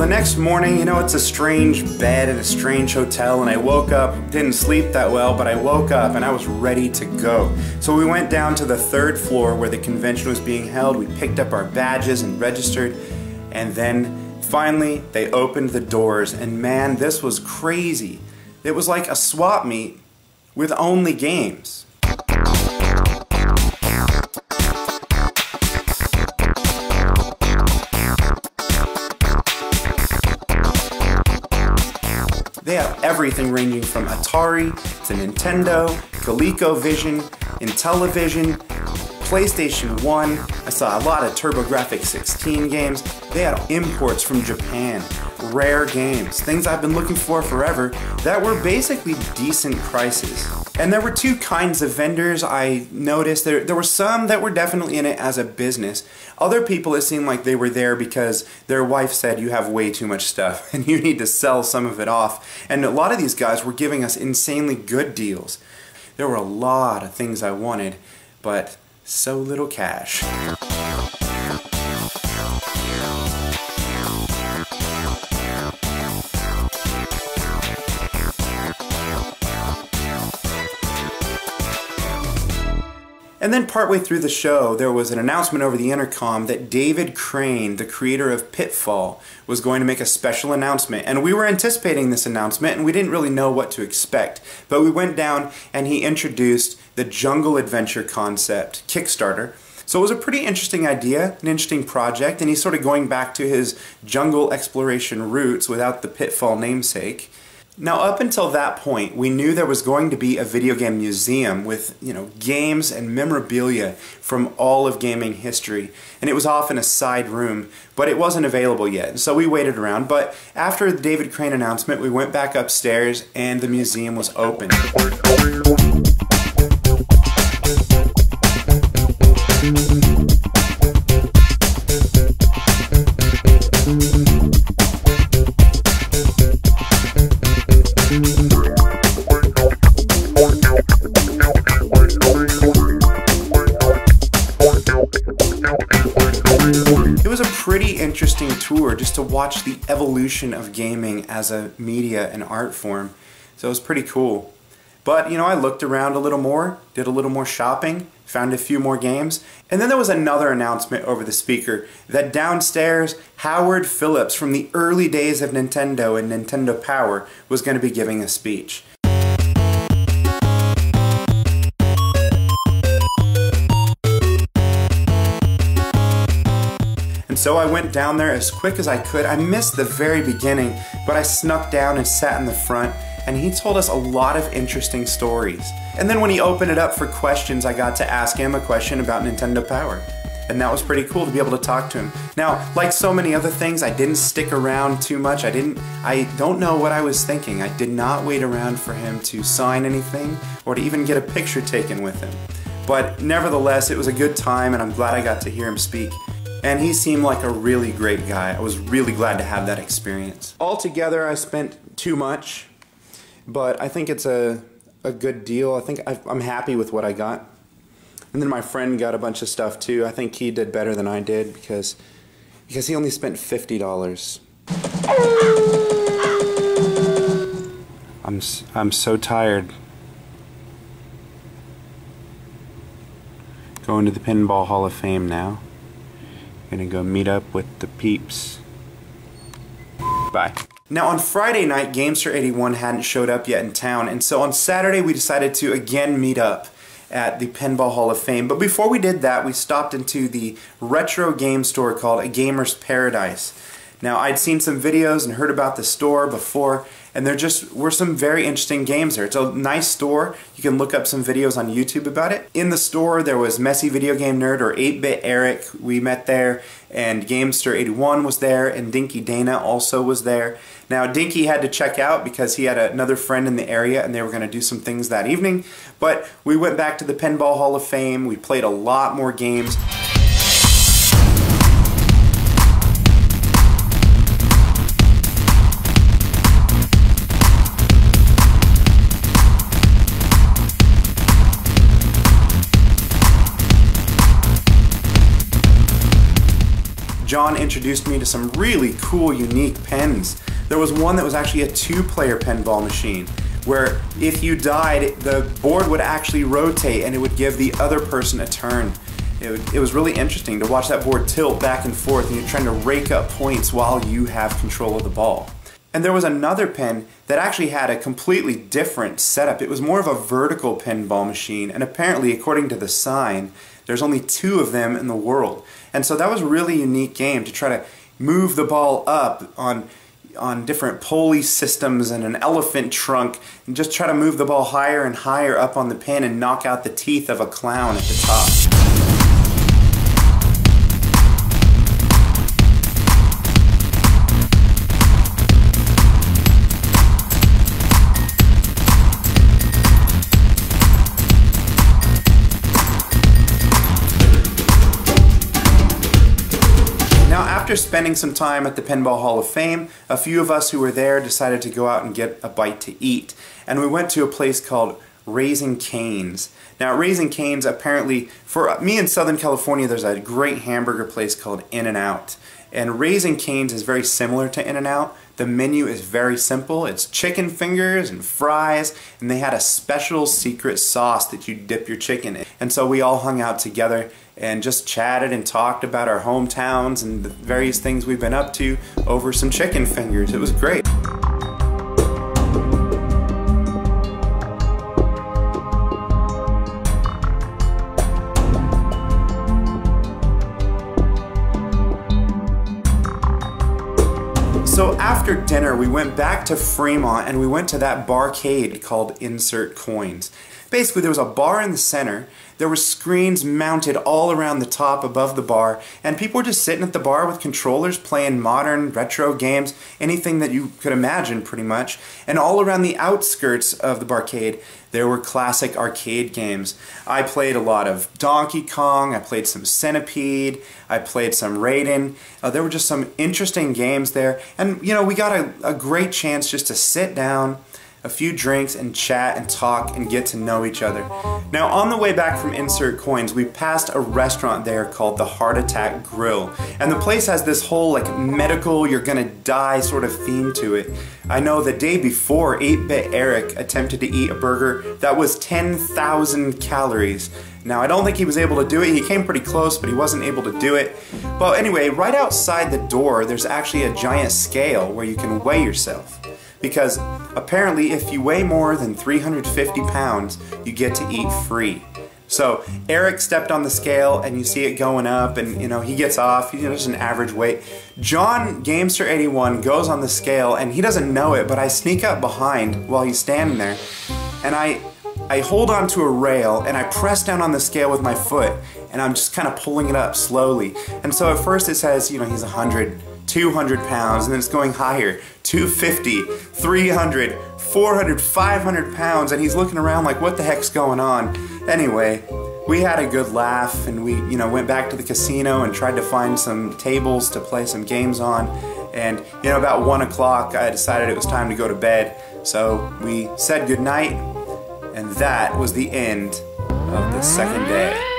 the next morning, you know, it's a strange bed at a strange hotel, and I woke up, didn't sleep that well, but I woke up and I was ready to go. So we went down to the 3rd floor where the convention was being held. We picked up our badges and registered, and then finally they opened the doors, and man, this was crazy. It was like a swap meet with only games. They have everything ranging from Atari to Nintendo, ColecoVision, Intellivision, PlayStation 1. I saw a lot of TurboGrafx 16 games. They had imports from Japan, rare games, things I've been looking for forever that were basically decent prices. And there were 2 kinds of vendors I noticed. There were some that were definitely in it as a business. Other people, it seemed like they were there because their wife said, you have way too much stuff and you need to sell some of it off. And a lot of these guys were giving us insanely good deals. There were a lot of things I wanted, but so little cash. And then partway through the show, there was an announcement over the intercom that David Crane, the creator of Pitfall, was going to make a special announcement. And we were anticipating this announcement, and we didn't really know what to expect. But we went down, and he introduced the Jungle Adventure concept, Kickstarter. So it was a pretty interesting idea, an interesting project, and he's sort of going back to his jungle exploration roots without the Pitfall namesake. Now, up until that point, we knew there was going to be a video game museum with, you know, games and memorabilia from all of gaming history. And it was off in a side room, but it wasn't available yet. So we waited around. But after the David Crane announcement, we went back upstairs and the museum was open. It was a pretty interesting tour just to watch the evolution of gaming as a media and art form. So it was pretty cool. But, you know, I looked around a little more, did a little more shopping, found a few more games, and then there was another announcement over the speaker that downstairs, Howard Phillips from the early days of Nintendo and Nintendo Power was going to be giving a speech. So I went down there as quick as I could. I missed the very beginning, but I snuck down and sat in the front, and he told us a lot of interesting stories. And then when he opened it up for questions, I got to ask him a question about Nintendo Power. And that was pretty cool to be able to talk to him. Now, like so many other things, I didn't stick around too much. I don't know what I was thinking. I did not wait around for him to sign anything or to even get a picture taken with him. But nevertheless, it was a good time, and I'm glad I got to hear him speak. And he seemed like a really great guy. I was really glad to have that experience. Altogether, I spent too much, but I think it's a good deal. I think I'm happy with what I got. And then my friend got a bunch of stuff too. I think he did better than I did because he only spent $50. I'm so tired. Going to the Pinball Hall of Fame now. Gonna go meet up with the peeps. Bye. Now on Friday night, Gamester81 hadn't showed up yet in town, and so on Saturday we decided to again meet up at the Pinball Hall of Fame. But before we did that, we stopped into the retro game store called A Gamer's Paradise. Now, I'd seen some videos and heard about the store before, and there just were some very interesting games there. It's a nice store. You can look up some videos on YouTube about it. In the store, there was Messy Video Game Nerd, or 8-Bit Eric. We met there, and Gamester81 was there, and Dinkydana also was there. Now, Dinky had to check out because he had another friend in the area, and they were going to do some things that evening. But we went back to the Pinball Hall of Fame. We played a lot more games. John introduced me to some really cool, unique pens. There was one that was actually a 2-player pinball machine, where if you died, the board would actually rotate and it would give the other person a turn. It was really interesting to watch that board tilt back and forth, and you're trying to rake up points while you have control of the ball. And there was another pen that actually had a completely different setup. It was more of a vertical pinball machine, and apparently, according to the sign, there's only 2 of them in the world. And so that was a really unique game to try to move the ball up on different pulley systems and an elephant trunk, and just try to move the ball higher and higher up on the pin and knock out the teeth of a clown at the top. After spending some time at the Pinball Hall of Fame, a few of us who were there decided to go out and get a bite to eat. And we went to a place called Raising Cane's. Now, Raising Cane's, apparently, for me in Southern California, there's a great hamburger place called In-N-Out. And Raising Cane's is very similar to In-N-Out. The menu is very simple. It's chicken fingers and fries, and they had a special secret sauce that you dip your chicken in. And so we all hung out together and just chatted and talked about our hometowns and the various things we've been up to over some chicken fingers. It was great. So after dinner, we went back to Fremont and we went to that barcade called Insert Coins. Basically, there was a bar in the center, there were screens mounted all around the top above the bar, and people were just sitting at the bar with controllers playing modern, retro games, anything that you could imagine pretty much. And all around the outskirts of the barcade, there were classic arcade games. I played a lot of Donkey Kong, I played some Centipede, I played some Raiden. There were just some interesting games there, and you know, we got a great chance just to sit down, a few drinks, and chat and talk and get to know each other. Now, on the way back from Insert Coins, we passed a restaurant there called the Heart Attack Grill. And the place has this whole like medical, you're gonna die sort of theme to it. I know the day before, 8-Bit Eric attempted to eat a burger that was 10,000 calories. Now, I don't think he was able to do it. He came pretty close, but he wasn't able to do it. Well, anyway, right outside the door, there's actually a giant scale where you can weigh yourself. Because apparently if you weigh more than 350 pounds, you get to eat free. So Eric stepped on the scale and you see it going up, and you know, he gets off, he's just an average weight. John, Gamester 81, goes on the scale and he doesn't know it, but I sneak up behind while he's standing there, and I hold on to a rail and I press down on the scale with my foot, and I'm just kind of pulling it up slowly. And so at first it says, you know, he's 100, 200 pounds, and then it's going higher, 250, 300, 400, 500 pounds, and he's looking around like, what the heck's going on? Anyway, we had a good laugh, and we, you know, went back to the casino and tried to find some tables to play some games on, and, you know, about 1 o'clock I decided it was time to go to bed, so we said goodnight, and that was the end of the second day.